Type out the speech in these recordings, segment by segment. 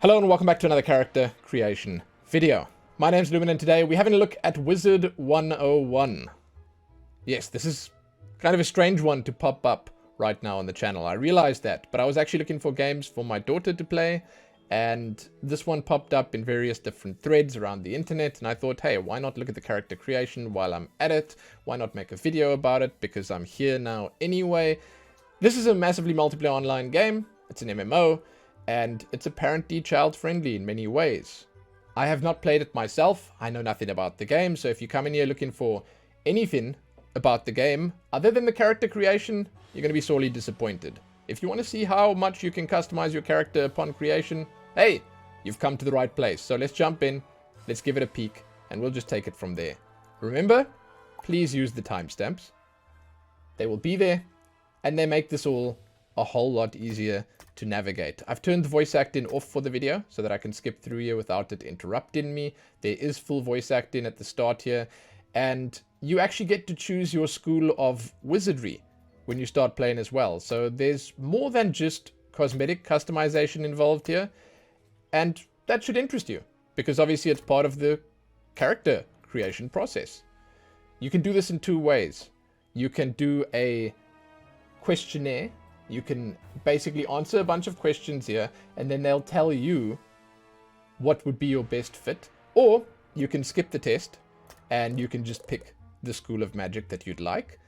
Hello and welcome back to another character creation video. My name's Lumen and today we're having a look at Wizard 101. Yes, this is kind of a strange one to pop up right now on the channel. I realized that, but I was actually looking for games for my daughter to play, and this one popped up in various different threads around the internet, and I thought, hey, why not look at the character creation while I'm at it? Why not make a video about it, because I'm here now anyway. This is a massively multiplayer online game. It's an MMO. And it's apparently child-friendly in many ways. I have not played it myself. I know nothing about the game, so if you come in here looking for anything about the game, other than the character creation, you're going to be sorely disappointed. If you want to see how much you can customize your character upon creation, hey, you've come to the right place. So let's jump in, let's give it a peek, and we'll just take it from there. Remember, please use the timestamps. They will be there, and they make this all a whole lot easier to navigate. I've turned the voice acting off for the video so that I can skip through here without it interrupting me. There is full voice acting at the start here, and you actually get to choose your school of wizardry when you start playing as well. So there's more than just cosmetic customization involved here, and that should interest you because obviously it's part of the character creation process. You can do this in two ways. You can do a questionnaire. You can basically answer a bunch of questions here, and then they'll tell you what would be your best fit. Or you can skip the test, and you can just pick the school of magic that you'd like.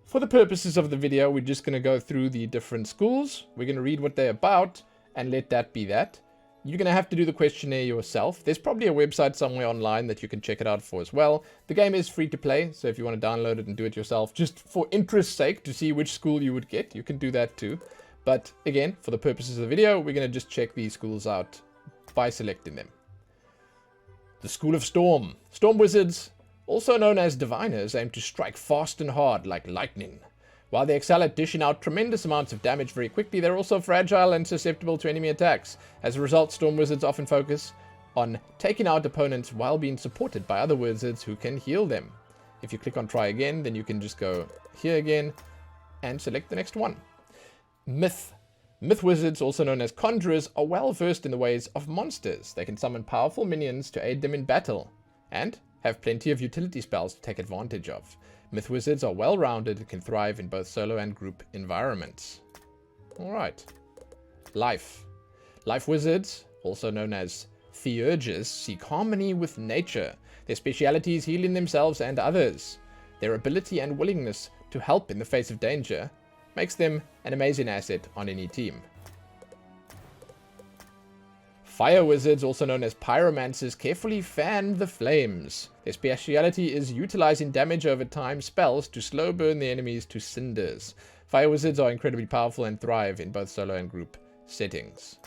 For the purposes of the video, we're just going to go through the different schools. We're going to read what they're about, and let that be that. You're going to have to do the questionnaire yourself. There's probably a website somewhere online that you can check it out for as well. The game is free to play, so if you want to download it and do it yourself, just for interest's sake, to see which school you would get, you can do that too. But again, for the purposes of the video, we're going to just check these schools out by selecting them. The School of Storm. Storm wizards, also known as diviners, aim to strike fast and hard like lightning. While they excel at dishing out tremendous amounts of damage very quickly, they're also fragile and susceptible to enemy attacks. As a result, Storm Wizards often focus on taking out opponents while being supported by other wizards who can heal them. If you click on Try Again, then you can just go here again and select the next one. Myth. Myth wizards, also known as conjurers, are well versed in the ways of monsters. They can summon powerful minions to aid them in battle, and have plenty of utility spells to take advantage of. Myth wizards are well-rounded and can thrive in both solo and group environments. Alright. Life. Life wizards, also known as theurges, seek harmony with nature. Their speciality is healing themselves and others. Their ability and willingness to help in the face of danger makes them an amazing asset on any team. Fire wizards, also known as pyromancers, carefully fan the flames. Their speciality is utilizing damage over time spells to slow burn the enemies to cinders. Fire wizards are incredibly powerful and thrive in both solo and group settings.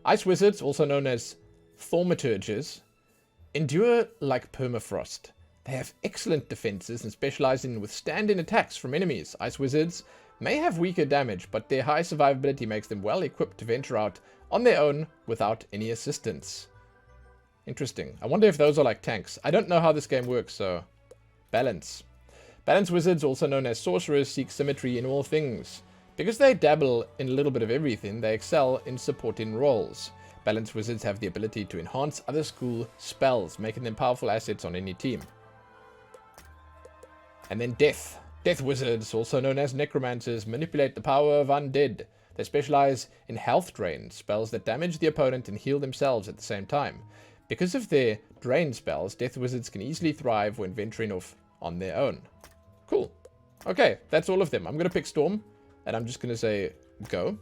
Ice wizards, also known as thaumaturges, endure like permafrost. They have excellent defenses and specialize in withstanding attacks from enemies. Ice wizards may have weaker damage, but their high survivability makes them well equipped to venture out on their own without any assistance. Interesting. I wonder if those are like tanks. I don't know how this game works, so... Balance. Balance wizards, also known as sorcerers, seek symmetry in all things. Because they dabble in a little bit of everything, they excel in supporting roles. Balance wizards have the ability to enhance other school spells, making them powerful assets on any team. And then Death. Death wizards, also known as necromancers, manipulate the power of undead. They specialize in health drain, spells that damage the opponent and heal themselves at the same time. Because of their drain spells, death wizards can easily thrive when venturing off on their own. Cool. Okay, that's all of them. I'm going to pick Storm, and I'm just going to say go.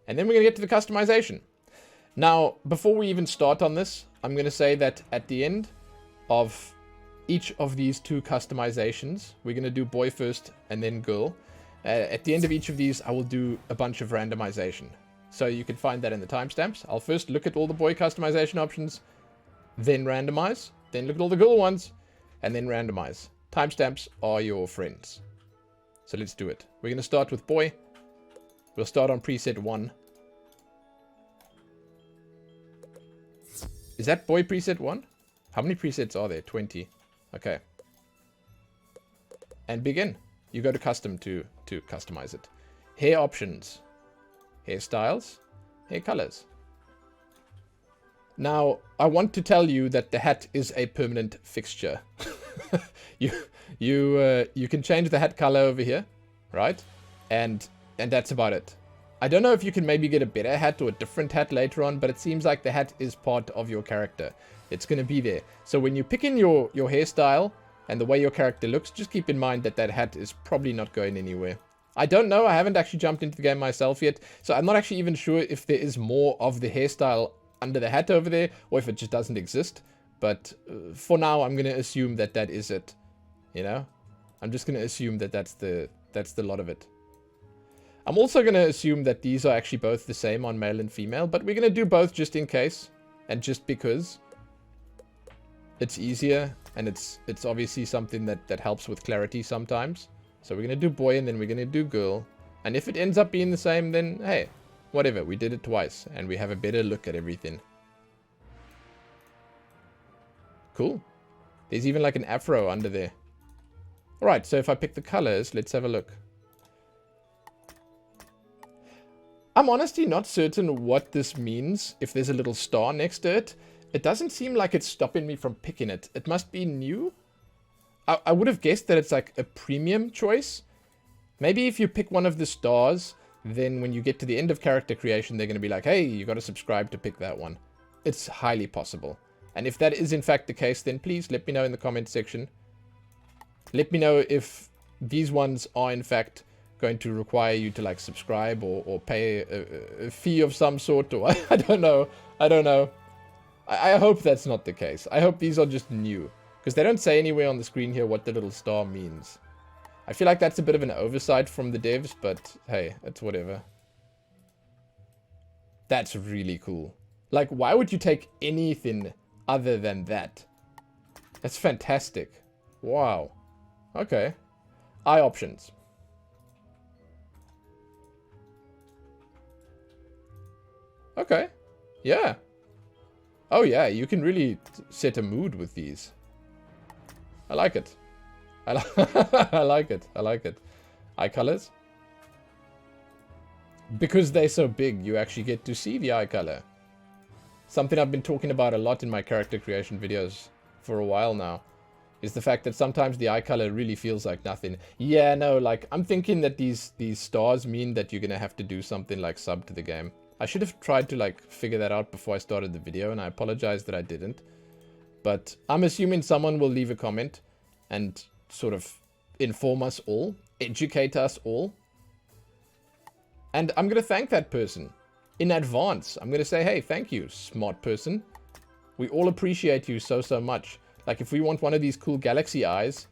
And then we're going to get to the customization. Now, before we even start on this, I'm going to say that at the end of each of these two customizations, we're going to do boy first and then girl. At the end of each of these, I will do a bunch of randomization. So you can find that in the timestamps. I'll first look at all the boy customization options, then randomize, then look at all the girl ones, and then randomize. Timestamps are your friends. So let's do it. We're going to start with boy. We'll start on preset 1. Is that boy preset 1? How many presets are there? 20. Okay. And begin. You go to custom to customize it. Hair options. hairstyles, hair colors. Now, I want to tell you that the hat is a permanent fixture. You can change the hat color over here, right? And that's about it. I don't know if you can maybe get a better hat or a different hat later on, but it seems like the hat is part of your character. It's going to be there. So when you pick in your hairstyle and the way your character looks, just keep in mind that that hat is probably not going anywhere. I don't know. I haven't actually jumped into the game myself yet, so I'm not actually even sure if there is more of the hairstyle under the hat over there, or if it just doesn't exist. But for now, I'm going to assume that that is it. You know? I'm just going to assume that that's the lot of it. I'm also going to assume that these are actually both the same on male and female, but we're going to do both just in case, and just because it's easier, and it's obviously something that helps with clarity sometimes. So we're going to do boy, and then we're going to do girl. And if it ends up being the same, then hey, whatever, we did it twice, and we have a better look at everything. Cool. There's even like an afro under there. Alright, so if I pick the colors, let's have a look. I'm honestly not certain what this means, if there's a little star next to it. It doesn't seem like it's stopping me from picking it. It must be new? I would have guessed that it's like a premium choice. Maybe if you pick one of the stars, then when you get to the end of character creation, they're going to be like, hey, you got to subscribe to pick that one. It's highly possible. And if that is in fact the case, then please let me know in the comment section. Let me know if these ones are in fact going to require you to like subscribe or pay a fee of some sort, or I don't know. I don't know. I hope that's not the case. I hope these are just new, because they don't say anywhere on the screen here what the little star means. I feel like that's a bit of an oversight from the devs, but hey, it's whatever. That's really cool. Like, why would you take anything other than that? That's fantastic. Wow. Okay. Eye options. Okay. Yeah. Oh yeah, you can really set a mood with these. I like it. I like it. I like it. Eye colors. Because they're so big, you actually get to see the eye color. Something I've been talking about a lot in my character creation videos for a while now is the fact that sometimes the eye color really feels like nothing. Yeah, no, like, I'm thinking that these stars mean that you're gonna have to do something like sub to the game. I should have tried to like figure that out before I started the video, and I apologize that I didn't. But I'm assuming someone will leave a comment and sort of inform us all, educate us all. And I'm going to thank that person in advance. I'm going to say, hey, thank you, smart person. We all appreciate you so, so much. Like, if we want one of these cool galaxy eyes,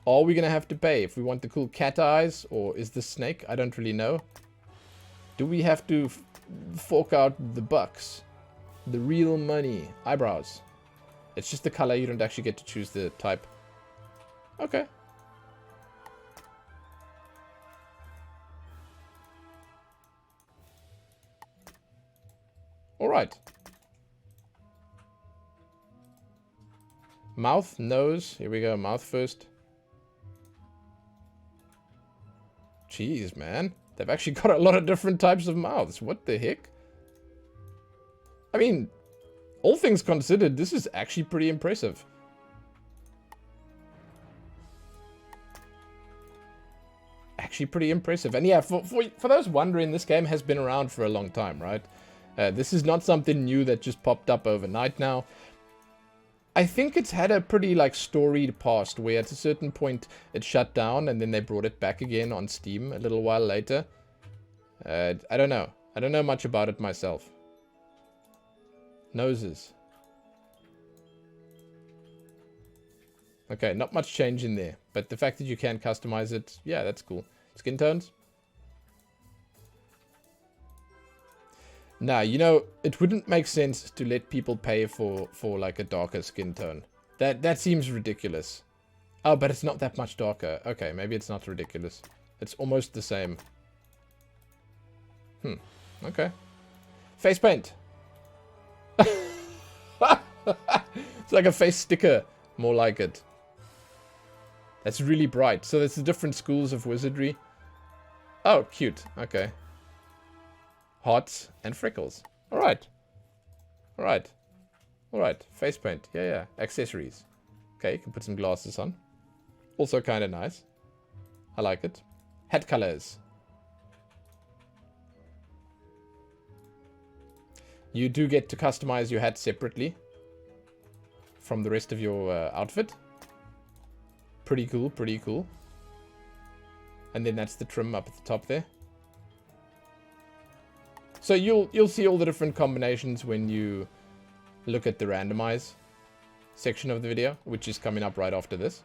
are we going to have to pay? If we want the cool cat eyes, or is this snake? I don't really know. Do we have to fork out the bucks? The real money. Eyebrows. It's just the color. You don't actually get to choose the type. Okay. Alright. Mouth, nose. Here we go. Mouth first. Jeez, man. They've actually got a lot of different types of mouths. What the heck? I mean, all things considered, this is actually pretty impressive. Actually pretty impressive. And yeah, for those wondering, this game has been around for a long time, right? This is not something new that just popped up overnight now. I think it's had a pretty like storied past where at a certain point it shut down and then they brought it back again on Steam a little while later. I don't know. I don't know much about it myself. Noses. Okay, not much change in there. But the fact that you can customize it, yeah, that's cool. Skin tones. Now, you know, it wouldn't make sense to let people pay for like a darker skin tone. That seems ridiculous. Oh, but it's not that much darker. Okay, maybe it's not ridiculous. It's almost the same. Okay. Face paint. It's like a face sticker. More like it. That's really bright. So there's the different schools of wizardry. Oh, cute. Okay. hearts, and freckles. Alright. Alright. Alright. Face paint. Yeah, yeah. Accessories. Okay, you can put some glasses on. Also kind of nice. I like it. Hat colors. You do get to customize your hat separately from the rest of your outfit. Pretty cool, pretty cool. And then that's the trim up at the top there. So you'll see all the different combinations when you look at the randomize section of the video, which is coming up right after this.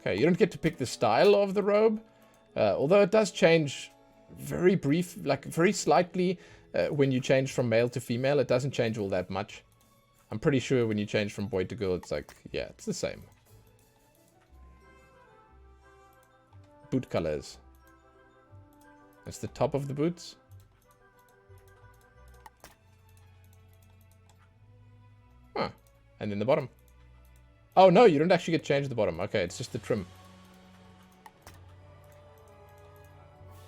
Okay, you don't get to pick the style of the robe, although it does change very brief, like very slightly when you change from male to female. It doesn't change all that much. I'm pretty sure when you change from boy to girl, it's like, yeah, it's the same. Boot colors. That's the top of the boots. Huh. And then the bottom. Oh, no, you don't actually get to change the bottom. Okay, it's just the trim.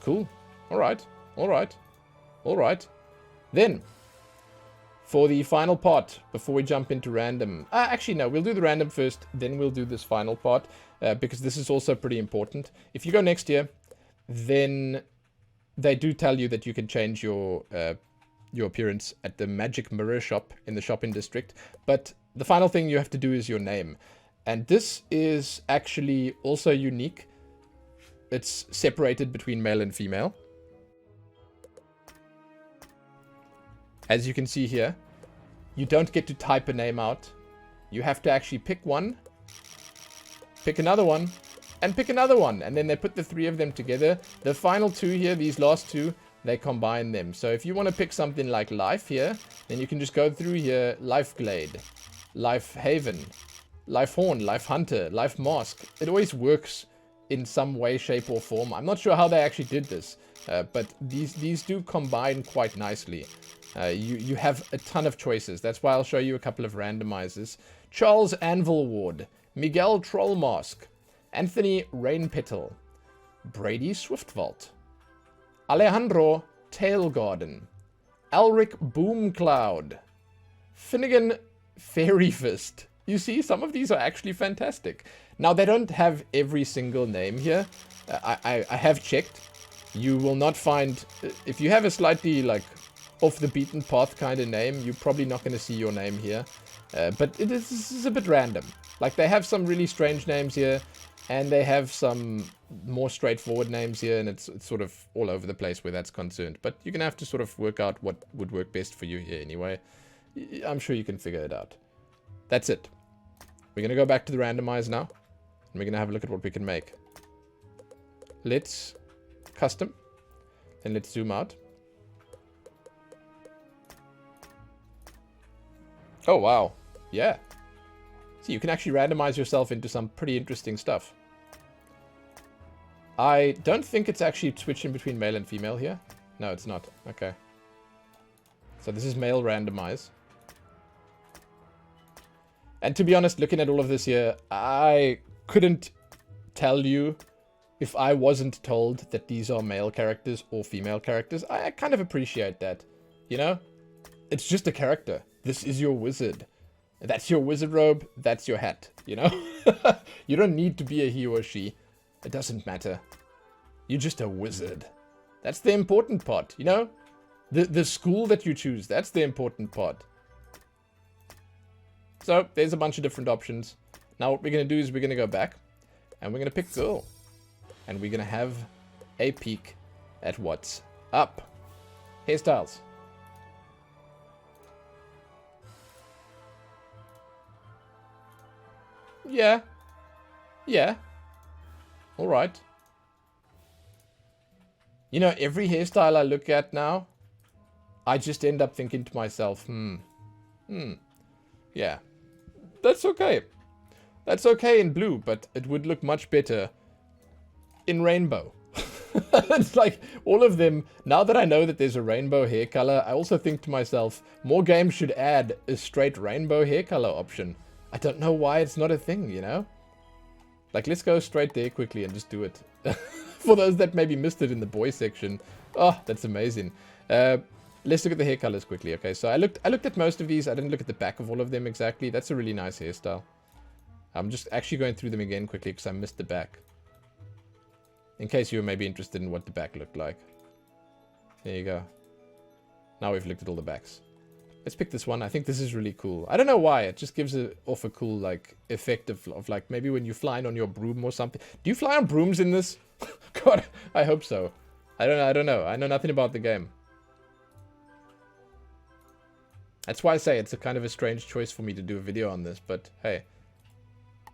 Cool. Alright. Alright. Alright. Then, for the final part, before we jump into random... actually, no, we'll do the random first, then we'll do this final part, because this is also pretty important. If you go next year, then they do tell you that you can change your appearance at the Magic Mirror shop in the shopping district, but the final thing you have to do is your name. And this is actually also unique. It's separated between male and female. As you can see here, you don't get to type a name out. You have to actually pick one, pick another one, and pick another one. And then they put the three of them together. The final two here, these last two, they combine them. So if you want to pick something like Life here, then you can just go through here, Life Glade, Life Haven, Life Horn, Life Hunter, Life Mask. It always works in some way, shape, or form. I'm not sure how they actually did this, but these do combine quite nicely. You have a ton of choices. That's why I'll show you a couple of randomizers. Charles Anvil Ward, Miguel Trollmask, Anthony Rainpetal, Brady Swiftvault, Alejandro Tailgarden, Alric Boomcloud, Finnegan Fairy Fist. You see, some of these are actually fantastic. Now, they don't have every single name here. I have checked. You will not find... If you have a slightly, like, off-the-beaten path kind of name, you're probably not going to see your name here. But this is a bit random. Like, they have some really strange names here, and they have some more straightforward names here, and it's sort of all over the place where that's concerned. But you're going to have to sort of work out what would work best for you here anyway. I'm sure you can figure it out. That's it. We're going to go back to the randomize now, and we're going to have a look at what we can make. Let's custom, and let's zoom out. Oh, wow. Yeah. So you can actually randomize yourself into some pretty interesting stuff. I don't think it's actually switching between male and female here. No, it's not. Okay. So this is male randomize. And to be honest, looking at all of this here, I couldn't tell you if I wasn't told that these are male characters or female characters. I kind of appreciate that. You know? It's just a character. This is your wizard. That's your wizard robe. That's your hat. You know? You don't need to be a he or she. It doesn't matter. You're just a wizard. That's the important part, you know? The school that you choose, that's the important part. So, there's a bunch of different options. Now what we're going to do is we're going to go back, and we're going to pick girl. And we're going to have a peek at what's up. Hairstyles. Yeah. Yeah. Alright. You know, every hairstyle I look at now, I just end up thinking to myself, yeah. That's okay. That's okay in blue, but it would look much better in rainbow. It's like, all of them, now that I know that there's a rainbow hair color, I also think to myself, more games should add a straight rainbow hair color option. I don't know why it's not a thing, you know? Like, let's go straight there quickly and just do it. For those that maybe missed it in the boy section. Oh, that's amazing. Let's look at the hair colors quickly. Okay, so I looked at most of these. I didn't look at the back of all of them exactly. That's a really nice hairstyle. I'm just actually going through them again quickly because I missed the back. In case you were maybe interested in what the back looked like. There you go. Now we've looked at all the backs. Let's pick this one. I think this is really cool. I don't know why. It just gives off a cool, like, effect of like, maybe when you're flying on your broom or something. Do you fly on brooms in this? God, I hope so. I don't know. I know nothing about the game. That's why I say it's a kind of a strange choice for me to do a video on this, but hey.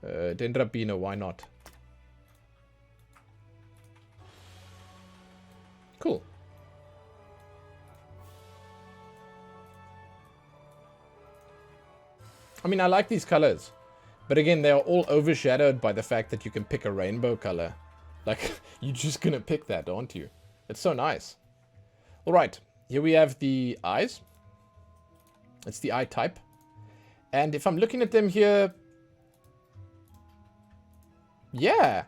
It ended up being a why not. Cool. I mean, I like these colors. But again, they are all overshadowed by the fact that you can pick a rainbow color. Like, you're just gonna pick that, aren't you? It's so nice. Alright, here we have the eyes. It's the eye type. And if I'm looking at them here... Yeah,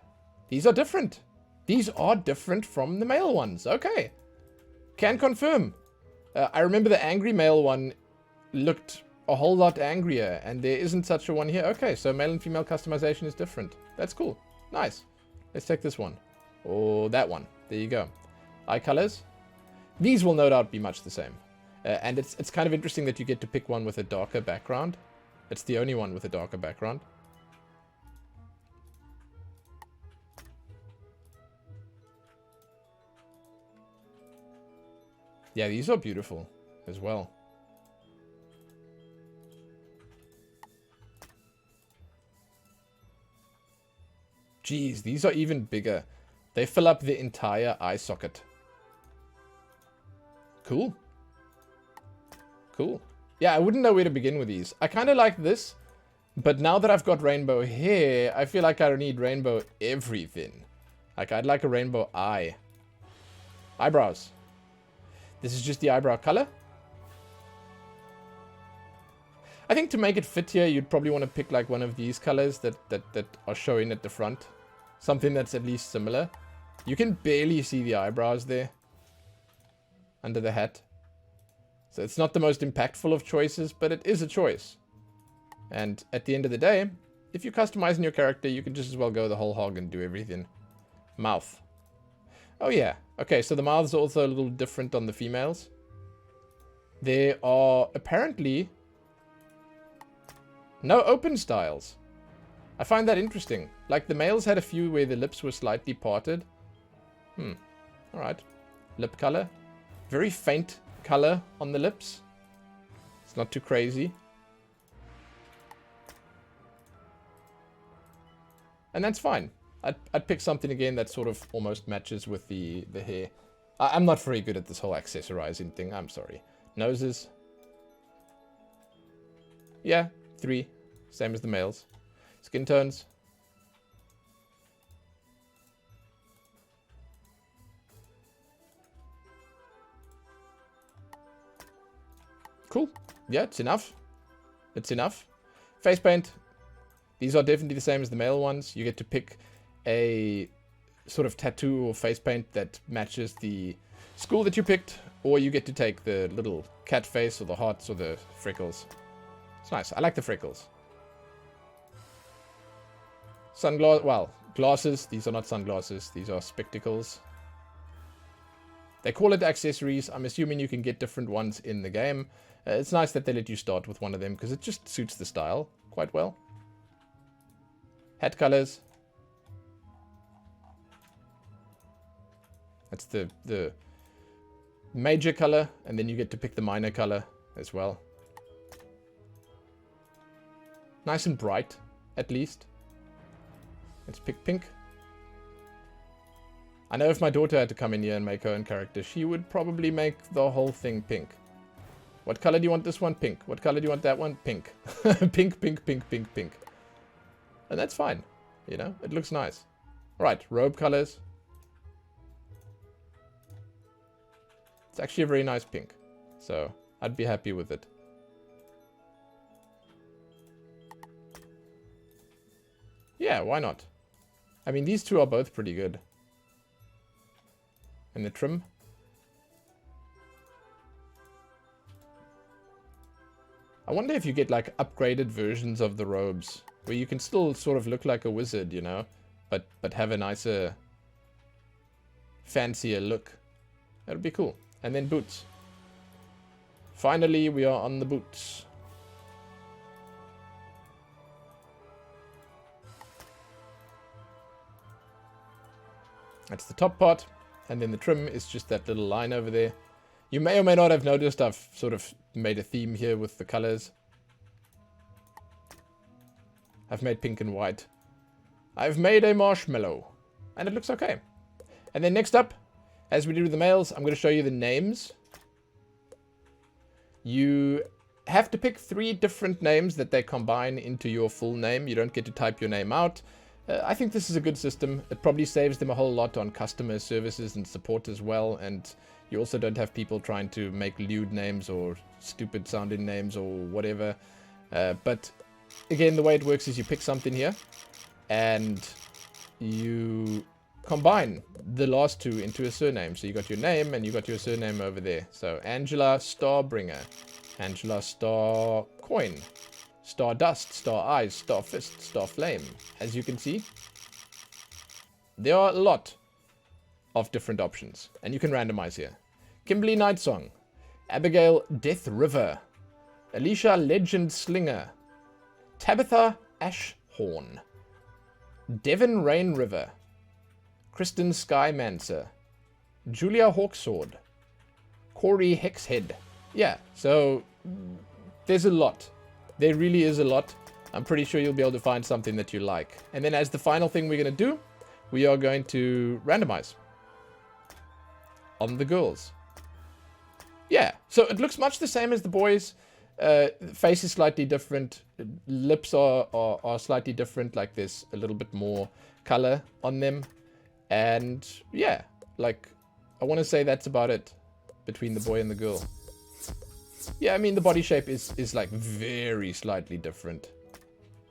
these are different. These are different from the male ones. Okay. Can confirm. I remember the angry male one looked a whole lot angrier, and there isn't such a one here. Okay, so male and female customization is different. That's cool. Nice. Let's take this one. Or that one. There you go. Eye colors. These will no doubt be much the same. And it's kind of interesting that you get to pick one with a darker background. It's the only one with a darker background. Yeah, these are beautiful as well. Jeez, these are even bigger. They fill up the entire eye socket. Cool. Cool. Yeah, I wouldn't know where to begin with these. I kind of like this, but now that I've got rainbow hair, I feel like I don't need rainbow everything. Like, I'd like a rainbow eye. Eyebrows. This is just the eyebrow color. I think to make it fit here, you'd probably want to pick like one of these colors that are showing at the front. Something that's at least similar. You can barely see the eyebrows there. Under the hat. So it's not the most impactful of choices, but it is a choice. And at the end of the day, if you're customizing your character, you can just as well go the whole hog and do everything. Mouth. Oh yeah. Okay, so the mouths are also a little different on the females. There are apparently no open styles. I find that interesting. Like, the males had a few where the lips were slightly parted. Alright. Lip color. Very faint color on the lips. It's not too crazy. And that's fine. I'd pick something again that sort of almost matches with the hair. I'm not very good at this whole accessorizing thing. I'm sorry. Noses. Yeah, 3. Same as the males. Skin tones. Cool. Yeah, it's enough. It's enough. Face paint. These are definitely the same as the male ones. You get to pick a sort of tattoo or face paint that matches the school that you picked, or you get to take the little cat face or the hearts or the freckles. It's nice. I like the freckles. Sunglasses. Well, glasses. These are not sunglasses. These are spectacles. They call it accessories. I'm assuming you can get different ones in the game. It's nice that they let you start with one of them because it just suits the style quite well. Hat colors. That's the major color, and then you get to pick the minor color as well. Nice and bright, at least. Let's pick pink. I know if my daughter had to come in here and make her own character, she would probably make the whole thing pink. What color do you want this one? Pink. What color do you want that one? Pink. Pink, pink, pink, pink, pink. And that's fine. You know, it looks nice. Right, robe colors. It's actually a very nice pink. So, I'd be happy with it. Yeah, why not? I mean, these two are both pretty good. And the trim. I wonder if you get like upgraded versions of the robes where you can still sort of look like a wizard, you know, but have a nicer, fancier look. That would be cool. And then boots. Finally, we are on the boots. That's the top part. And then the trim is just that little line over there. You may or may not have noticed I've sort of made a theme here with the colors. I've made pink and white. I've made a marshmallow. And it looks okay. And then next up, as we do with the males, I'm going to show you the names. You have to pick 3 different names that they combine into your full name. You don't get to type your name out. I think this is a good system. It probably saves them a whole lot on customer services and support as well. And you also don't have people trying to make lewd names or stupid sounding names or whatever. But again, the way it works is you pick something here and you combine the last 2 into a surname. So you got your name and you got your surname over there. So Angela Starbringer, Angela Starcoin, Stardust, Star Eyes, Star Fist, Star Flame. As you can see, there are a lot of different options, and you can randomize here. Kimberly Nightsong, Abigail Death River, Alicia Legend Slinger, Tabitha Ashhorn, Devon Rain River, Kristen Skymancer, Julia Hawksword, Corey Hexhead. Yeah, so there's a lot. There really is a lot. I'm pretty sure you'll be able to find something that you like. And then as the final thing we're going to do, we are going to randomize on the girls. Yeah, so it looks much the same as the boys. Face is slightly different. Lips are slightly different. Like there's a little bit more color on them. And yeah, like I want to say that's about it between the boy and the girl. Yeah, I mean, the body shape is like very slightly different.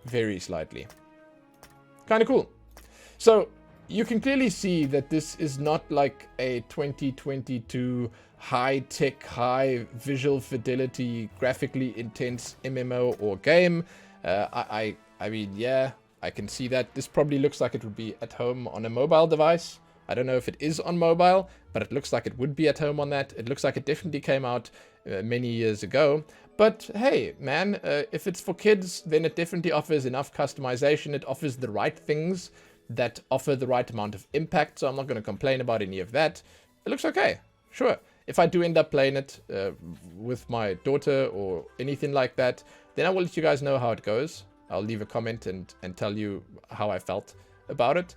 Very slightly. Kind of cool. So you can clearly see that this is not like a 2022 high-tech, high visual fidelity, graphically intense MMO or game. I mean, yeah, I can see that. This probably looks like it would be at home on a mobile device. I don't know if it is on mobile, but it looks like it would be at home on that. It looks like it definitely came out many years ago. But hey, man, if it's for kids, then it definitely offers enough customization. It offers the right things that offer the right amount of impact. So I'm not going to complain about any of that. It looks okay. Sure. If I do end up playing it with my daughter or anything like that, then I will let you guys know how it goes. I'll leave a comment and tell you how I felt about it.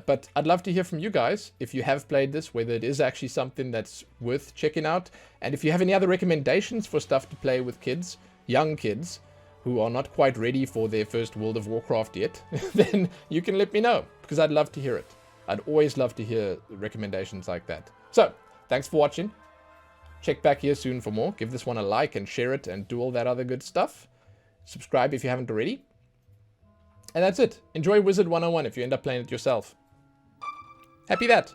But I'd love to hear from you guys if you have played this, whether it is actually something that's worth checking out. And if you have any other recommendations for stuff to play with kids, young kids, who are not quite ready for their first World of Warcraft yet, then you can let me know, because I'd love to hear it. I'd always love to hear recommendations like that. So, thanks for watching. Check back here soon for more. Give this one a like and share it and do all that other good stuff. Subscribe if you haven't already. And that's it. Enjoy Wizard 101 if you end up playing it yourself. Happy that.